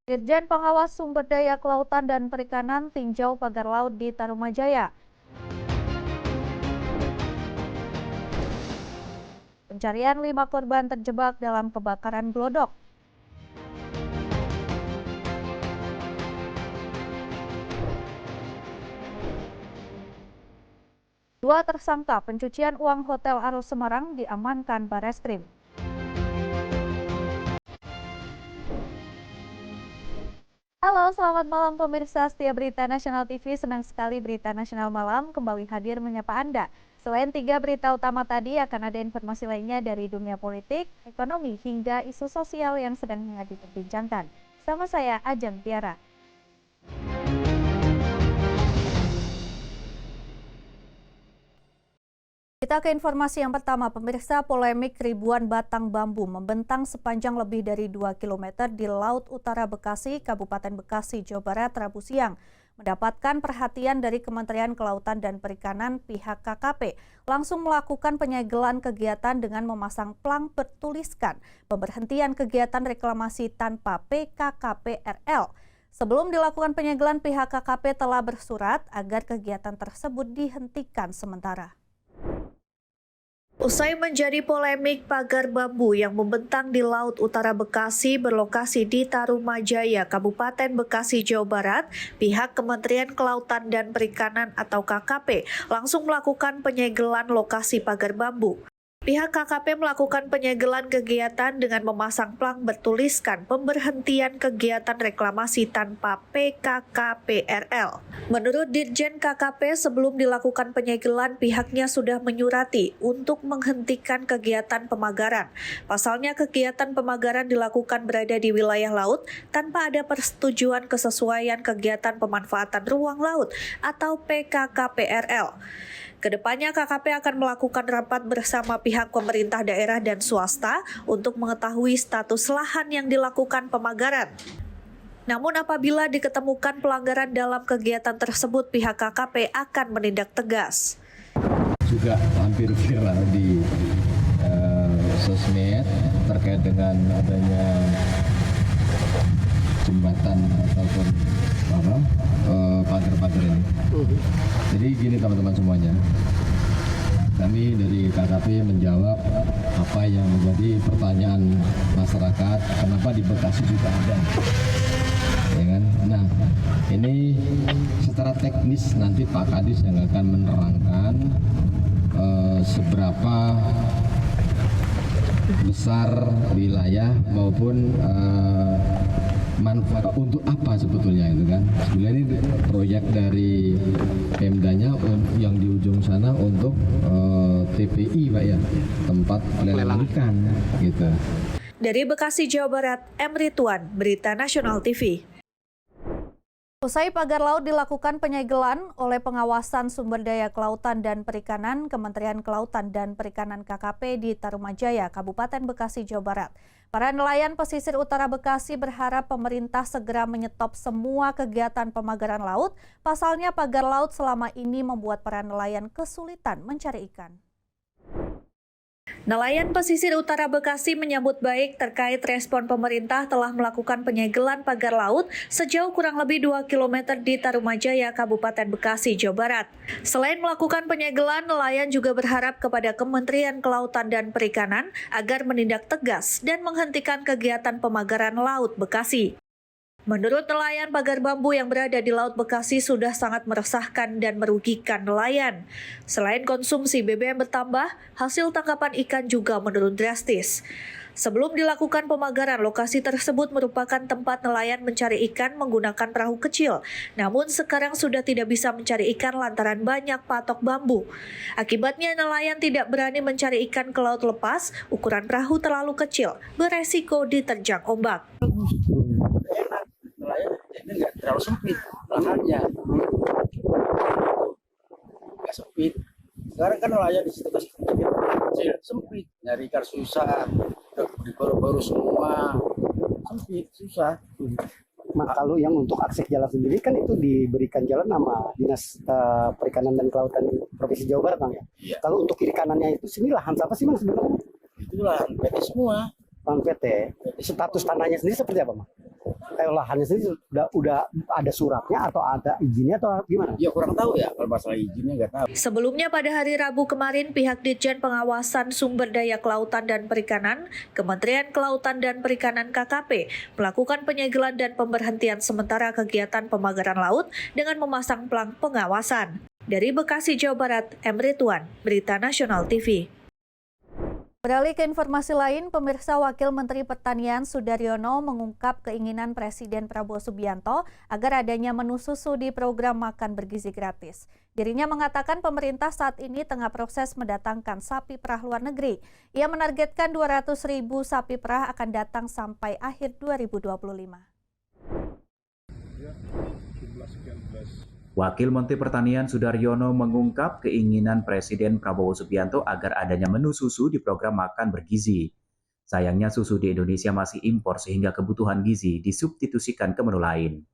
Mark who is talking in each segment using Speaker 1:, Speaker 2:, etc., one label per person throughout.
Speaker 1: Dirjen Pengawas Sumber Daya Kelautan dan Perikanan tinjau pagar laut di Tarumajaya. Pencarian 5 korban terjebak dalam kebakaran glodok. Dua tersangka pencucian uang Hotel Arus Semarang diamankan Bareskrim. Halo, selamat malam pemirsa setia Berita Nasional TV. Senang sekali Berita Nasional Malam kembali hadir menyapa Anda. Selain 3 berita utama tadi, akan ada informasi lainnya dari dunia politik, ekonomi, hingga isu sosial yang sedang hangat diperbincangkan. Sama saya, Ajeng Tiara. Kita ke informasi yang pertama, pemirsa. Polemik ribuan batang bambu membentang sepanjang lebih dari 2 km di Laut Utara Bekasi, Kabupaten Bekasi, Jawa Barat, Rabu siang, mendapatkan perhatian dari Kementerian Kelautan dan Perikanan pihak KKP. Langsung melakukan penyegelan kegiatan dengan memasang plang bertuliskan pemberhentian kegiatan reklamasi tanpa PKKP-RL. Sebelum dilakukan penyegelan, pihak KKP telah bersurat agar kegiatan tersebut dihentikan sementara. Usai menjadi polemik pagar bambu yang membentang di Laut Utara Bekasi berlokasi di Tarumajaya, Kabupaten Bekasi, Jawa Barat, pihak Kementerian Kelautan dan Perikanan atau KKP langsung melakukan penyegelan lokasi pagar bambu. Pihak KKP melakukan penyegelan kegiatan dengan memasang plang bertuliskan pemberhentian kegiatan reklamasi tanpa PKKP-RL. Menurut Dirjen KKP, sebelum dilakukan penyegelan, pihaknya sudah menyurati untuk menghentikan kegiatan pemagaran. Pasalnya, kegiatan pemagaran dilakukan berada di wilayah laut tanpa ada persetujuan kesesuaian kegiatan pemanfaatan ruang laut atau PKKP-RL. Kedepannya KKP akan melakukan rapat bersama pihak pemerintah daerah dan swasta untuk mengetahui status lahan yang dilakukan pemagaran. Namun apabila diketemukan pelanggaran dalam kegiatan tersebut, pihak KKP akan menindak tegas.
Speaker 2: Juga hampir viral di sosmed terkait dengan adanya jembatan ataupun pagar-pagar ini. Jadi gini teman-teman semuanya, kami dari KKP menjawab apa yang menjadi pertanyaan masyarakat, kenapa di Bekasi juga ada, ya kan? Nah, ini secara teknis nanti Pak Kadis yang akan menerangkan seberapa besar wilayah maupun manfaat untuk apa sebetulnya itu kan. Sebenarnya ini proyek dari Pemdanya yang di ujung sana untuk TPI Pak ya, tempat pelelangan ikan gitu.
Speaker 1: Dari Bekasi, Jawa Barat, M. Rituan, Berita Nasional TV. Usai pagar laut dilakukan penyegelan oleh Pengawasan Sumber Daya Kelautan dan Perikanan, Kementerian Kelautan dan Perikanan KKP di Tarumajaya, Kabupaten Bekasi, Jawa Barat. Para nelayan pesisir utara Bekasi berharap pemerintah segera menyetop semua kegiatan pemagaran laut. Pasalnya pagar laut selama ini membuat para nelayan kesulitan mencari ikan. Nelayan pesisir utara Bekasi menyambut baik terkait respon pemerintah telah melakukan penyegelan pagar laut sejauh kurang lebih 2 km di Tarumajaya, Kabupaten Bekasi, Jawa Barat. Selain melakukan penyegelan, nelayan juga berharap kepada Kementerian Kelautan dan Perikanan agar menindak tegas dan menghentikan kegiatan pemagaran laut Bekasi. Menurut nelayan, pagar bambu yang berada di Laut Bekasi sudah sangat meresahkan dan merugikan nelayan. Selain konsumsi BBM bertambah, hasil tangkapan ikan juga menurun drastis. Sebelum dilakukan pemagaran, lokasi tersebut merupakan tempat nelayan mencari ikan menggunakan perahu kecil. Namun sekarang sudah tidak bisa mencari ikan lantaran banyak patok bambu. Akibatnya nelayan tidak berani mencari ikan ke laut lepas, ukuran perahu terlalu kecil, beresiko diterjang ombak.
Speaker 3: Ini nggak terlalu sempit lahannya, nggak sempit. Sekarang kan nelayan di situ kecil, sempit, nyari ikan susah, di baru-baru semua sempit, susah.
Speaker 4: Kalau yang untuk akses jalan sendiri kan itu diberikan jalan sama Dinas Perikanan dan Kelautan Provinsi Jawa Barat, Bang ya.
Speaker 3: Iya.
Speaker 4: Kalau untuk kiri kanannya itu sini lahan siapa sih Bang sebenarnya?
Speaker 3: Itu lahan PT semua.
Speaker 4: Bang PT. Status tanahnya sendiri seperti apa, Bang? terkait lahannya sendiri udah ada suratnya atau ada izinnya atau gimana?
Speaker 3: Ya kurang tahu ya kalau masalah izinnya nggak tahu.
Speaker 1: Sebelumnya pada hari Rabu kemarin, pihak Ditjen Pengawasan Sumber Daya Kelautan dan Perikanan, Kementerian Kelautan dan Perikanan KKP, melakukan penyegelan dan pemberhentian sementara kegiatan pemagaran laut dengan memasang pelang pengawasan. Dari Bekasi, Jawa Barat, M. Ridwan, Berita Nasional TV. Beralih ke informasi lain, pemirsa, Wakil Menteri Pertanian Sudaryono mengungkap keinginan Presiden Prabowo Subianto agar adanya menu susu di program makan bergizi gratis. Dirinya mengatakan pemerintah saat ini tengah proses mendatangkan sapi perah luar negeri. Ia menargetkan 200.000 sapi perah akan datang sampai akhir 2025.
Speaker 5: Wakil Menteri Pertanian Sudaryono mengungkap keinginan Presiden Prabowo Subianto agar adanya menu susu di program makan bergizi. Sayangnya susu di Indonesia masih impor sehingga kebutuhan gizi disubstitusikan ke menu lain.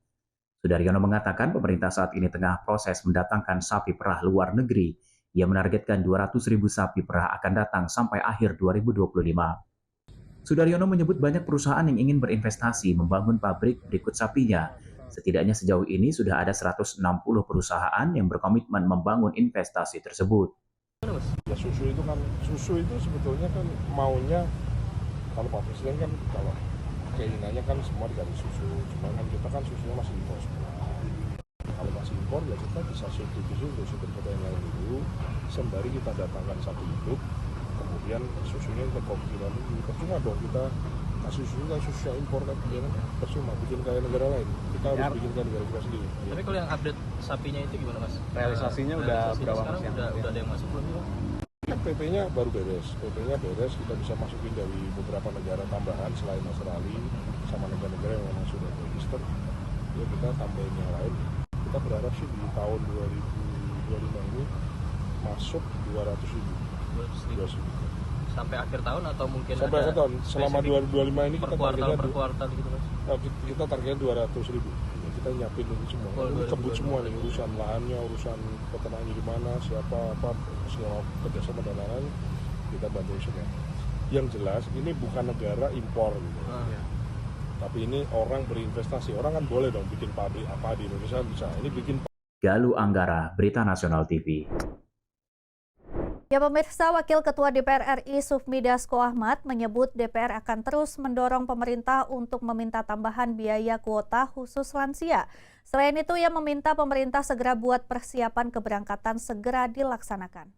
Speaker 5: Sudaryono mengatakan pemerintah saat ini tengah proses mendatangkan sapi perah luar negeri. Ia menargetkan 200.000 sapi perah akan datang sampai akhir 2025. Sudaryono menyebut banyak perusahaan yang ingin berinvestasi membangun pabrik berikut sapinya. Setidaknya sejauh ini sudah ada 160 perusahaan yang berkomitmen membangun investasi tersebut.
Speaker 6: Ya, susu itu sebetulnya kan maunya, kalau Pak Presiden kan kalau keinginannya kan semua dikasih susu, cuma kan kita kan susunya masih impor semua. Kalau masih impor ya kita bisa substitusi untuk sumber yang lain dulu, sembari kita datangkan sapi hidup, kemudian susunya kita kopikan dulu. Percuma dong kita kasih susu impor kan, ya kan percuma bikin kayak negara lain. Kita harus bikinkan negara kita sendiri.
Speaker 7: Tapi kalau yang update sapinya itu gimana, Mas?
Speaker 8: Realisasinya udah berapa
Speaker 7: sekarang
Speaker 8: persen?
Speaker 7: Udah ada yang masuk belum?
Speaker 6: Kan PP-nya baru beres, kita bisa masukin dari beberapa negara tambahan selain Australia sama negara-negara yang memang sudah register. Ya kita tambahin yang lain. Kita berharap sih di tahun 2025 ini masuk 200.000.
Speaker 7: Sampai akhir tahun atau mungkin
Speaker 6: sampai akhir tahun, selama 2025 ini
Speaker 7: per
Speaker 6: kita
Speaker 7: kuartal gitu, Mas?
Speaker 6: Kita targetnya 200.000. Kita nyiapin ini semua, kebut semua nih, urusan lahannya, urusan peternaknya di mana, siapa, apa, segala kerjasama dan lain-lain, kita bantu semua. Yang jelas ini bukan negara impor gitu. Tapi ini orang berinvestasi, orang kan boleh dong bikin pabrik apa di Indonesia bisa. Ini bikin.
Speaker 5: Galuh Anggara, Berita Nasional TV.
Speaker 1: Ya pemirsa, Wakil Ketua DPR RI Sufmi Dasko Ahmad menyebut DPR akan terus mendorong pemerintah untuk meminta tambahan biaya kuota khusus lansia. Selain itu, ia meminta pemerintah segera buat persiapan keberangkatan segera dilaksanakan.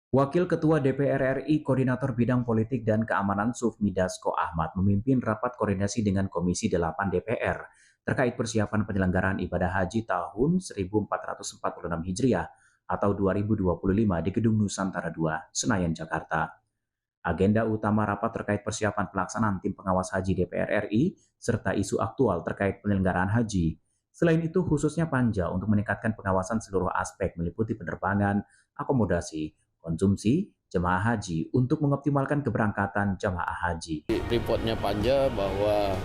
Speaker 5: Wakil Ketua DPR RI Koordinator Bidang Politik dan Keamanan Sufmi Dasko Ahmad memimpin rapat koordinasi dengan Komisi 8 DPR terkait persiapan penyelenggaraan ibadah haji tahun 1446 Hijriah atau 2025 di Gedung Nusantara II, Senayan, Jakarta. Agenda utama rapat terkait persiapan pelaksanaan tim pengawas haji DPR RI serta isu aktual terkait penyelenggaraan haji. Selain itu, khususnya panja untuk meningkatkan pengawasan seluruh aspek meliputi penerbangan, akomodasi, konsumsi, jemaah haji untuk mengoptimalkan keberangkatan jemaah haji.
Speaker 9: Reportnya Panja bahwa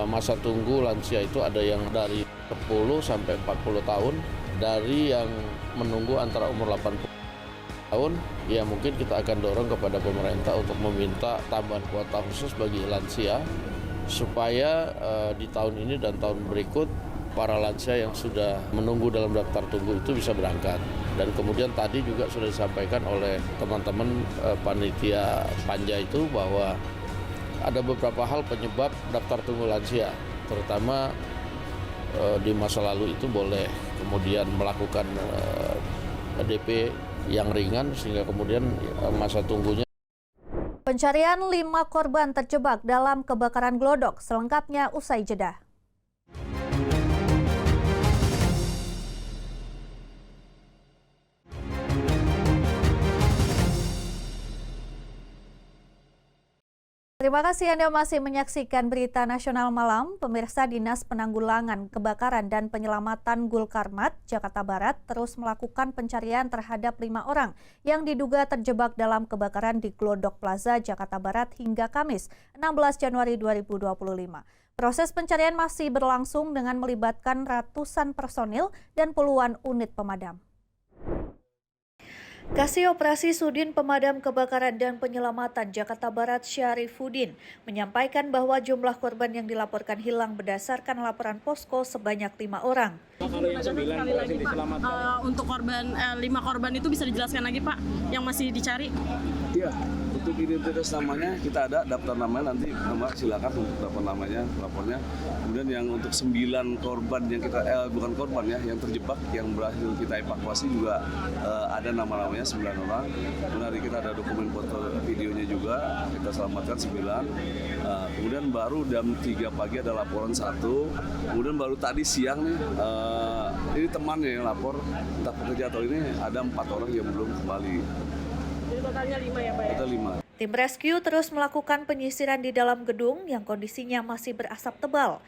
Speaker 9: masa tunggu lansia itu ada yang dari 10 sampai 40 tahun, dari yang menunggu antara umur 80 tahun, ya mungkin kita akan dorong kepada pemerintah untuk meminta tambahan kuota khusus bagi lansia, supaya di tahun ini dan tahun berikut, para lansia yang sudah menunggu dalam daftar tunggu itu bisa berangkat. Dan kemudian tadi juga sudah disampaikan oleh teman-teman panitia Panja itu bahwa ada beberapa hal penyebab daftar tunggu lansia, terutama di masa lalu itu boleh kemudian melakukan DP yang ringan sehingga kemudian masa tunggunya.
Speaker 1: Pencarian 5 korban terjebak dalam kebakaran glodok, selengkapnya usai jeda. Terima kasih Anda masih menyaksikan Berita Nasional Malam. Pemirsa, Dinas Penanggulangan Kebakaran dan Penyelamatan Gulkarmat, Jakarta Barat terus melakukan pencarian terhadap 5 orang yang diduga terjebak dalam kebakaran di Glodok Plaza, Jakarta Barat hingga Kamis, 16 Januari 2025. Proses pencarian masih berlangsung dengan melibatkan ratusan personil dan puluhan unit pemadam. Kasih Operasi Sudin Pemadam Kebakaran dan Penyelamatan Jakarta Barat Syarifuddin menyampaikan bahwa jumlah korban yang dilaporkan hilang berdasarkan laporan posko sebanyak 5 orang.
Speaker 8: Kalau yang 9 berhasil diselamatkan. Untuk korban 5 korban itu bisa dijelaskan lagi Pak yang masih dicari?
Speaker 10: Iya, untuk identitas namanya kita ada daftar namanya, nanti Mbak silakan untuk daftar namanya, lapornya. Kemudian yang untuk 9 korban yang kita bukan korban ya, yang terjebak yang berhasil kita evakuasi juga ada nama-namanya 9 orang. Kemudian kita ada dokumen foto videonya juga, kita selamatkan 9. Kemudian baru jam 3 pagi ada laporan 1. Kemudian baru tadi siang nih ini temannya yang lapor, entah pekerja atau ini ada 4 orang yang belum kembali.
Speaker 8: Jadi totalnya 5 ya Pak ya?
Speaker 10: Total 5.
Speaker 1: Tim rescue terus melakukan penyisiran di dalam gedung yang kondisinya masih berasap tebal.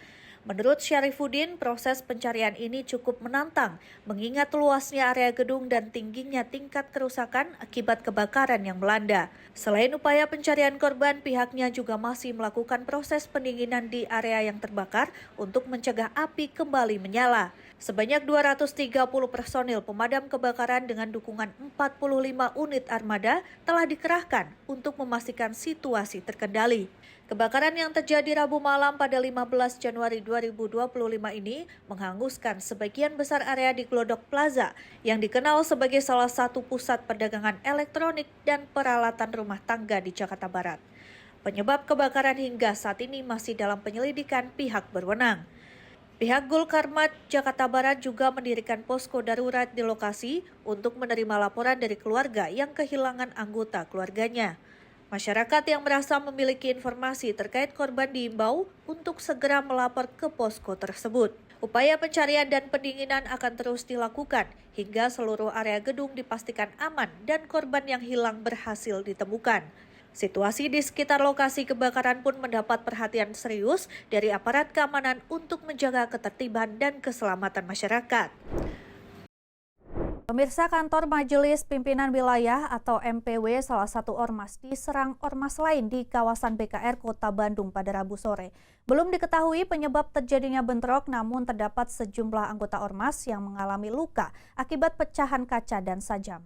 Speaker 1: Menurut Syarifuddin, proses pencarian ini cukup menantang mengingat luasnya area gedung dan tingginya tingkat kerusakan akibat kebakaran yang melanda. Selain upaya pencarian korban, pihaknya juga masih melakukan proses pendinginan di area yang terbakar untuk mencegah api kembali menyala. Sebanyak 230 personil pemadam kebakaran dengan dukungan 45 unit armada telah dikerahkan untuk memastikan situasi terkendali. Kebakaran yang terjadi Rabu malam pada 15 Januari 2025 ini menghanguskan sebagian besar area di Glodok Plaza yang dikenal sebagai salah satu pusat perdagangan elektronik dan peralatan rumah tangga di Jakarta Barat. Penyebab kebakaran hingga saat ini masih dalam penyelidikan pihak berwenang. Pihak Gulkarmat Jakarta Barat juga mendirikan posko darurat di lokasi untuk menerima laporan dari keluarga yang kehilangan anggota keluarganya. Masyarakat yang merasa memiliki informasi terkait korban diimbau untuk segera melapor ke posko tersebut. Upaya pencarian dan pendinginan akan terus dilakukan hingga seluruh area gedung dipastikan aman dan korban yang hilang berhasil ditemukan. Situasi di sekitar lokasi kebakaran pun mendapat perhatian serius dari aparat keamanan untuk menjaga ketertiban dan keselamatan masyarakat. Pemirsa, kantor Majelis Pimpinan Wilayah atau MPW salah satu ormas diserang ormas lain di kawasan BKR Kota Bandung pada Rabu sore. Belum diketahui penyebab terjadinya bentrok, namun terdapat sejumlah anggota ormas yang mengalami luka akibat pecahan kaca dan sajam.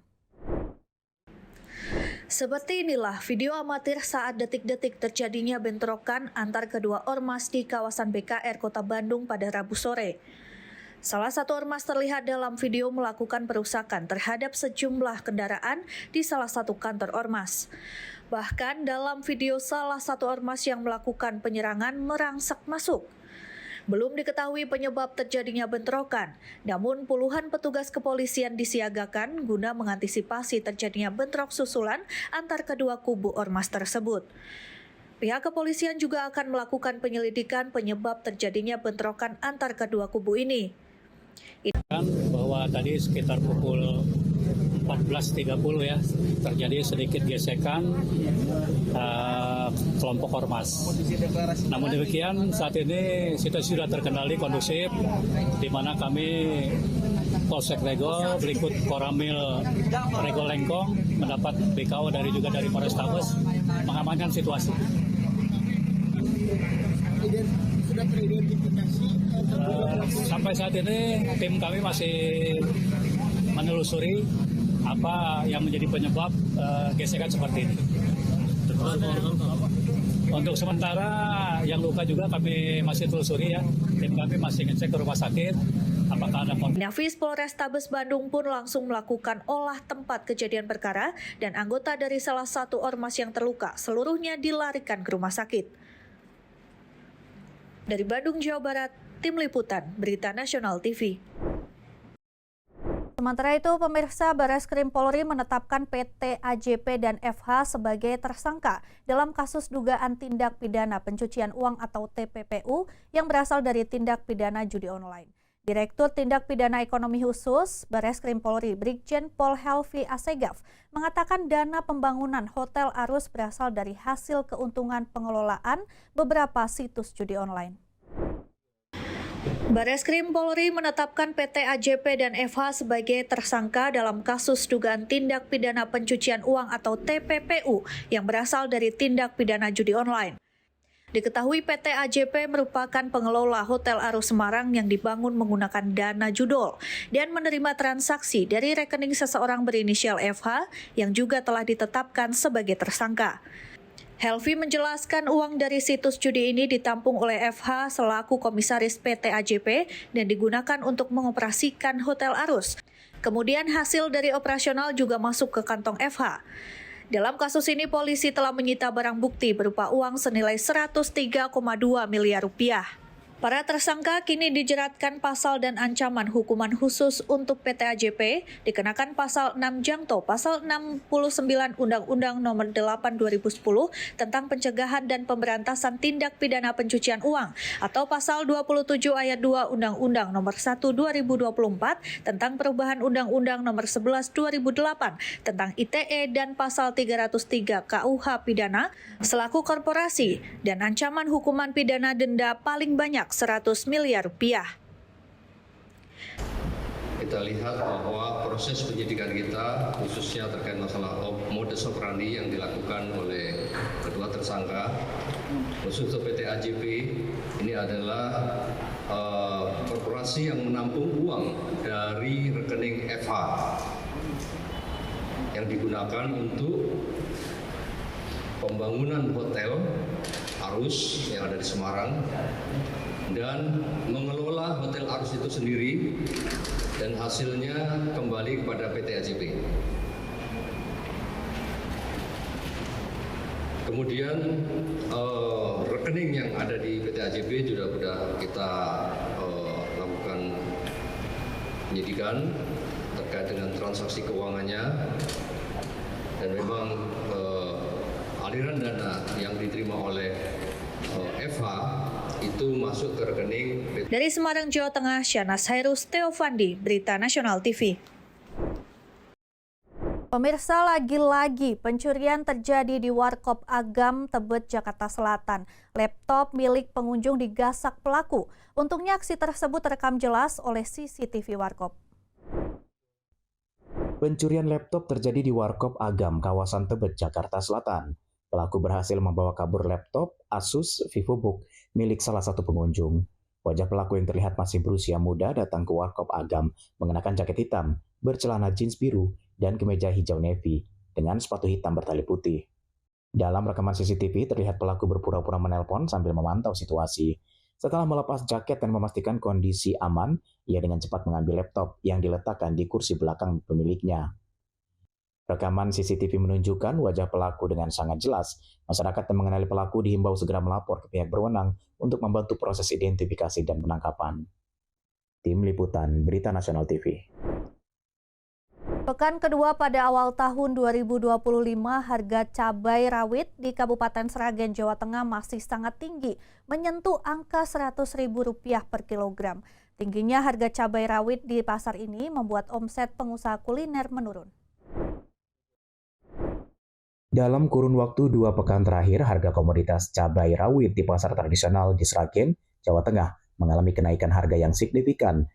Speaker 1: Seperti inilah video amatir saat detik-detik terjadinya bentrokan antar kedua ormas di kawasan BKR Kota Bandung pada Rabu sore. Salah satu ormas terlihat dalam video melakukan perusakan terhadap sejumlah kendaraan di salah satu kantor ormas. Bahkan dalam video salah satu ormas yang melakukan penyerangan merangsak masuk. Belum diketahui penyebab terjadinya bentrokan, namun puluhan petugas kepolisian disiagakan guna mengantisipasi terjadinya bentrok susulan antar kedua kubu ormas tersebut. Pihak kepolisian juga akan melakukan penyelidikan penyebab terjadinya bentrokan antar kedua kubu ini.
Speaker 11: Bahwa tadi sekitar pukul 14.30 ya terjadi sedikit gesekan kelompok ormas. Namun demikian saat ini situasi sudah terkendali kondusif, di mana kami Polsek Regol berikut Koramil Regol Lengkong mendapat BKO dari Polrestabes mengamankan situasi.
Speaker 12: Sudah teridentifikasi?
Speaker 11: Sampai saat ini tim kami masih menelusuri apa yang menjadi penyebab gesekan seperti ini. Untuk sementara yang luka juga kami masih telusuri ya. Tim kami masih ngecek ke rumah sakit apakah ada konflik.
Speaker 1: Nafis Polrestabes Bandung pun langsung melakukan olah tempat kejadian perkara dan anggota dari salah satu ormas yang terluka seluruhnya dilarikan ke rumah sakit. Dari Bandung, Jawa Barat, Tim Liputan Berita Nasional TV. Sementara itu, pemirsa, Bareskrim Polri menetapkan PT AJP dan FH sebagai tersangka dalam kasus dugaan tindak pidana pencucian uang atau TPPU yang berasal dari tindak pidana judi online. Direktur Tindak Pidana Ekonomi Khusus Bareskrim Polri, Brigjen Pol Helvi Asegaf, mengatakan dana pembangunan Hotel Arus berasal dari hasil keuntungan pengelolaan beberapa situs judi online. Bareskrim Polri menetapkan PT AJP dan FH sebagai tersangka dalam kasus dugaan tindak pidana pencucian uang atau TPPU yang berasal dari tindak pidana judi online. Diketahui PT AJP merupakan pengelola Hotel Arus Semarang yang dibangun menggunakan dana judol dan menerima transaksi dari rekening seseorang berinisial FH yang juga telah ditetapkan sebagai tersangka. Helvi menjelaskan uang dari situs judi ini ditampung oleh FH selaku komisaris PT AJP dan digunakan untuk mengoperasikan Hotel Arus. Kemudian hasil dari operasional juga masuk ke kantong FH. Dalam kasus ini, polisi telah menyita barang bukti berupa uang senilai 103,2 miliar rupiah. Para tersangka kini dijeratkan pasal dan ancaman hukuman khusus untuk PT AJP, dikenakan pasal 6 Jangto, pasal 69 Undang-Undang Nomor 8 2010 tentang pencegahan dan pemberantasan tindak pidana pencucian uang, atau pasal 27 ayat 2 Undang-Undang Nomor 1 2024 tentang perubahan Undang-Undang Nomor 11 2008 tentang ITE dan pasal 303 KUH pidana selaku korporasi dan ancaman hukuman pidana denda paling banyak 100 miliar rupiah.
Speaker 13: Kita lihat bahwa proses penyidikan kita khususnya terkait masalah modus operandi yang dilakukan oleh kedua tersangka khusus PT AJP ini adalah korporasi yang menampung uang dari rekening FH yang digunakan untuk pembangunan Hotel Arus yang ada di Semarang dan mengelola Hotel Arus itu sendiri dan hasilnya kembali kepada PT AJP. Kemudian rekening yang ada di PT AJP juga sudah kita lakukan penyidikan terkait dengan transaksi keuangannya dan memang aliran dana yang diterima oleh FH itu masuk ke rekening.
Speaker 1: Dari Semarang, Jawa Tengah, Syanas Hairus Teofandi, Berita Nasional TV. Pemirsa, lagi-lagi pencurian terjadi di Warkop Agam, Tebet, Jakarta Selatan. Laptop milik pengunjung digasak pelaku. Untungnya aksi tersebut terekam jelas oleh CCTV Warkop.
Speaker 5: Pencurian laptop terjadi di Warkop Agam, kawasan Tebet, Jakarta Selatan. Pelaku berhasil membawa kabur laptop Asus VivoBook milik salah satu pengunjung. Wajah pelaku yang terlihat masih berusia muda datang ke Warkop Agam mengenakan jaket hitam, bercelana jeans biru, dan kemeja hijau navy dengan sepatu hitam bertali putih. Dalam rekaman CCTV terlihat pelaku berpura-pura menelpon sambil memantau situasi. Setelah melepas jaket dan memastikan kondisi aman, ia dengan cepat mengambil laptop yang diletakkan di kursi belakang pemiliknya. Rekaman CCTV menunjukkan wajah pelaku dengan sangat jelas. Masyarakat yang mengenali pelaku dihimbau segera melapor ke pihak berwenang untuk membantu proses identifikasi dan penangkapan. Tim Liputan Berita Nasional TV.
Speaker 1: Pekan kedua pada awal tahun 2025, harga cabai rawit di Kabupaten Sragen, Jawa Tengah masih sangat tinggi, menyentuh angka Rp100.000 per kilogram. Tingginya harga cabai rawit di pasar ini membuat omset pengusaha kuliner menurun.
Speaker 5: Dalam kurun waktu 2 pekan terakhir, harga komoditas cabai rawit di pasar tradisional di Sragen, Jawa Tengah, mengalami kenaikan harga yang signifikan.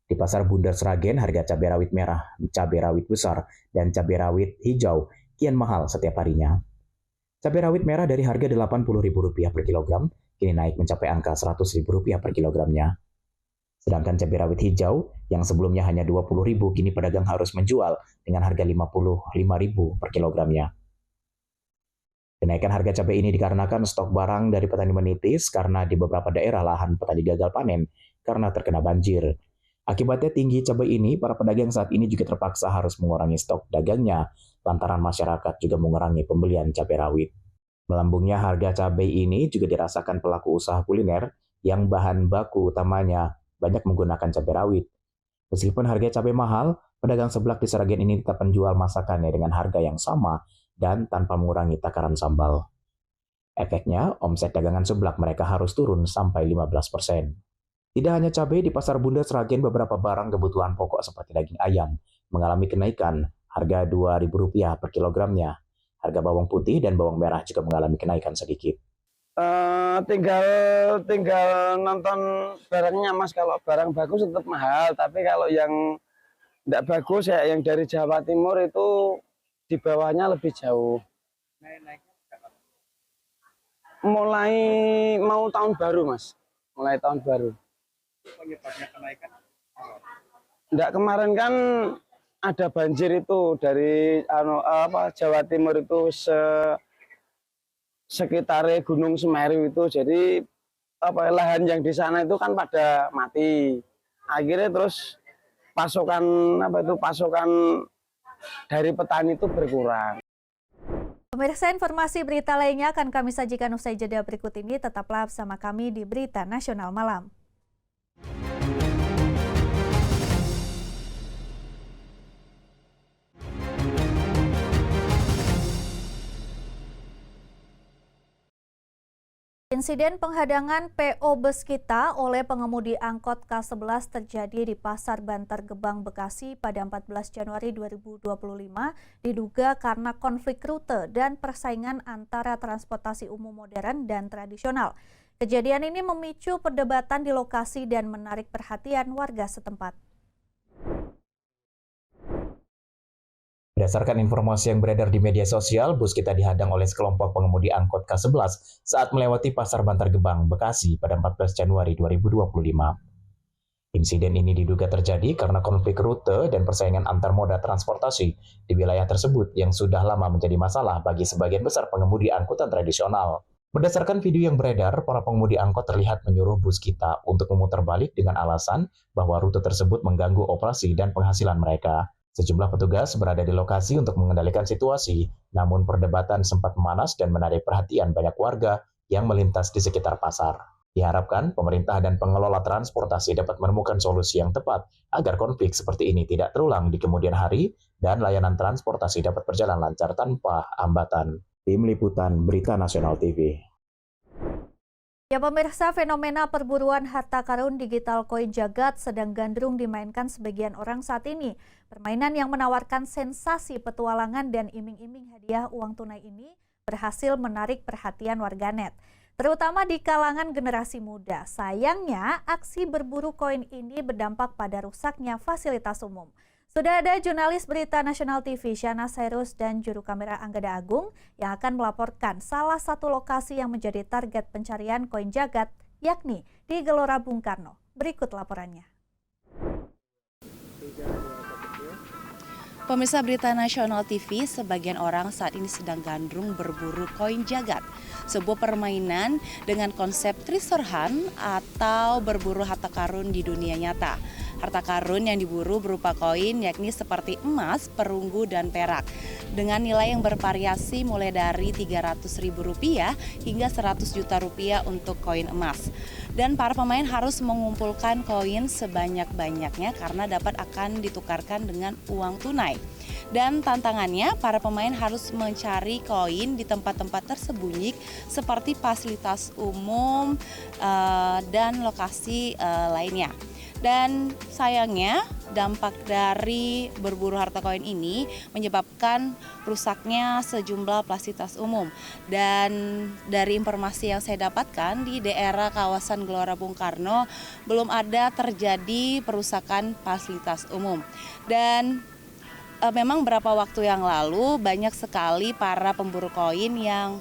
Speaker 5: Di pasar Bundar Sragen, harga cabai rawit merah, cabai rawit besar, dan cabai rawit hijau kian mahal setiap harinya. Cabai rawit merah dari harga Rp80.000 per kilogram, kini naik mencapai angka Rp100.000 per kilogramnya. Sedangkan cabai rawit hijau, yang sebelumnya hanya Rp20.000, kini pedagang harus menjual dengan harga Rp55.000 per kilogramnya. Kenaikan harga cabai ini dikarenakan stok barang dari petani menipis karena di beberapa daerah lahan petani gagal panen karena terkena banjir. Akibatnya tinggi cabai ini, para pedagang saat ini juga terpaksa harus mengurangi stok dagangnya lantaran masyarakat juga mengurangi pembelian cabai rawit. Melambungnya harga cabai ini juga dirasakan pelaku usaha kuliner yang bahan baku utamanya banyak menggunakan cabai rawit. Meskipun harga cabai mahal, pedagang seblak di Sragen ini tetap menjual masakannya dengan harga yang sama dan tanpa mengurangi takaran sambal. Efeknya, omset dagangan seblak mereka harus turun sampai 15%. Tidak hanya cabai, di pasar Bundar Sragen beberapa barang kebutuhan pokok seperti daging ayam mengalami kenaikan harga Rp2.000 per kilogramnya. Harga bawang putih dan bawang merah juga mengalami kenaikan sedikit.
Speaker 3: Tinggal nonton barangnya, Mas. Kalau barang bagus tetap mahal, tapi kalau yang tidak bagus ya yang dari Jawa Timur itu di bawahnya lebih jauh. mulai mau tahun baru, Mas. Mulai tahun baru.
Speaker 12: Penyebabnya kenaikan.
Speaker 3: Enggak, kemarin kan ada banjir itu dari Jawa Timur itu sekitar Gunung Semeru itu. Jadi lahan yang di sana itu kan pada mati. Akhirnya terus pasokan dari petani itu berkurang.
Speaker 1: Pemirsa, informasi berita lainnya akan kami sajikan usai jeda berikut ini. Tetaplah bersama kami di Berita Nasional Malam. Insiden penghadangan PO bus kita oleh pengemudi angkot K11 terjadi di Pasar Bantar Gebang, Bekasi pada 14 Januari 2025 diduga karena konflik rute dan persaingan antara transportasi umum modern dan tradisional. Kejadian ini memicu perdebatan di lokasi dan menarik perhatian warga setempat.
Speaker 5: Berdasarkan informasi yang beredar di media sosial, bus kita dihadang oleh sekelompok pengemudi angkot K11 saat melewati Pasar Bantar Gebang, Bekasi pada 14 Januari 2025. Insiden ini diduga terjadi karena konflik rute dan persaingan antar moda transportasi di wilayah tersebut yang sudah lama menjadi masalah bagi sebagian besar pengemudi angkutan tradisional. Berdasarkan video yang beredar, para pengemudi angkot terlihat menyuruh bus kita untuk memutar balik dengan alasan bahwa rute tersebut mengganggu operasi dan penghasilan mereka. Sejumlah petugas berada di lokasi untuk mengendalikan situasi, namun perdebatan sempat memanas dan menarik perhatian banyak warga yang melintas di sekitar pasar. Diharapkan pemerintah dan pengelola transportasi dapat menemukan solusi yang tepat agar konflik seperti ini tidak terulang di kemudian hari dan layanan transportasi dapat berjalan lancar tanpa hambatan. Tim Liputan Berita Nasional TV.
Speaker 1: Ya pemirsa, fenomena perburuan harta karun digital koin jagat sedang gandrung dimainkan sebagian orang saat ini. Permainan yang menawarkan sensasi petualangan dan iming-iming hadiah uang tunai ini berhasil menarik perhatian warganet, terutama di kalangan generasi muda. Sayangnya, aksi berburu koin ini berdampak pada rusaknya fasilitas umum. Sudah ada jurnalis Berita Nasional TV Syana Sairus dan juru kamera Anggada Agung yang akan melaporkan salah satu lokasi yang menjadi target pencarian koin jagat, yakni di Gelora Bung Karno. Berikut laporannya.
Speaker 14: Pemirsa Berita Nasional TV, sebagian orang saat ini sedang gandrung berburu koin jagat. Sebuah permainan dengan konsep treasure hunt atau berburu harta karun di dunia nyata. Harta karun yang diburu berupa koin yakni seperti emas, perunggu, dan perak. Dengan nilai yang bervariasi mulai dari Rp300.000 hingga Rp100 juta untuk koin emas. Dan para pemain harus mengumpulkan koin sebanyak-banyaknya karena dapat akan ditukarkan dengan uang tunai. Dan tantangannya, para pemain harus mencari koin di tempat-tempat tersembunyi seperti fasilitas umum dan lokasi lainnya. Dan sayangnya dampak dari berburu harta koin ini menyebabkan rusaknya sejumlah fasilitas umum. Dan dari informasi yang saya dapatkan di daerah kawasan Gelora Bung Karno belum ada terjadi perusakan fasilitas umum. Dan memang beberapa waktu yang lalu banyak sekali para pemburu koin yang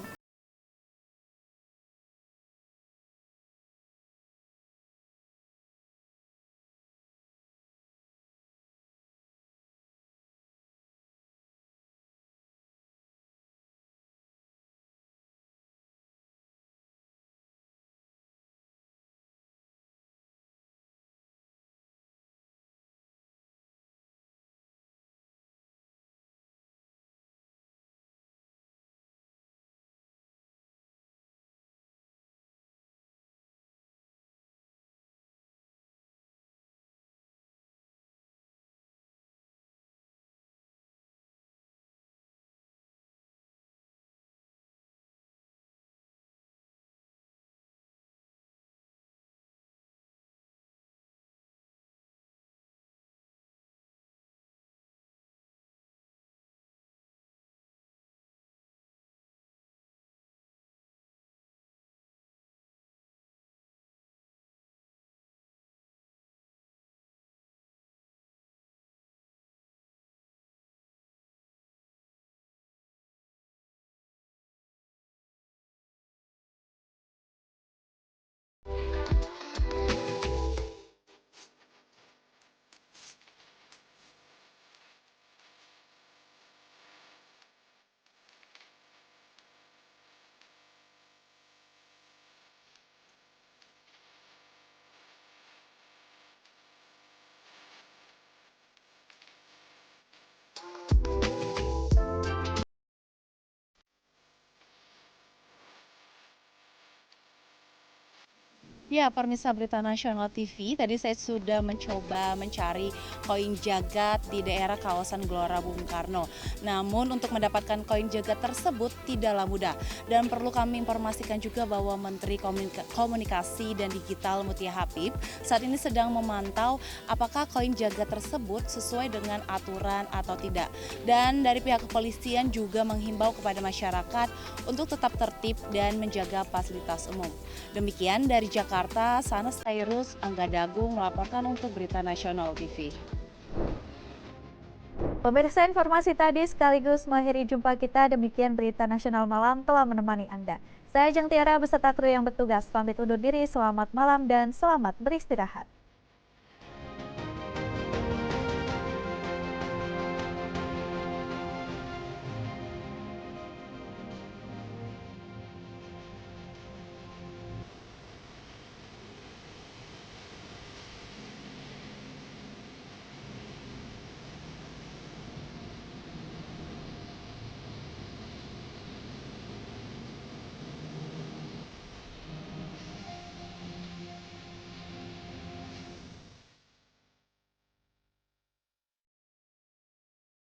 Speaker 14: Ya, pemirsa Berita Nasional TV, tadi saya sudah mencoba mencari koin jagat di daerah kawasan Gelora Bung Karno. Namun untuk mendapatkan koin jagat tersebut tidaklah mudah. Dan perlu kami informasikan juga bahwa Menteri Komunikasi dan Digital Mutia Habib saat ini sedang memantau apakah koin jagat tersebut sesuai dengan aturan atau tidak. Dan dari pihak kepolisian juga menghimbau kepada masyarakat untuk tetap tertib dan menjaga fasilitas umum. Demikian dari Jakarta, Sanes Tairus Anggadagung melaporkan untuk Berita Nasional TV.
Speaker 1: Pemirsa, informasi tadi sekaligus mengakhiri jumpa kita. Demikian Berita Nasional Malam telah menemani Anda. Saya Jeng Tiara beserta kru yang bertugas pamit undur diri. Selamat malam dan selamat beristirahat.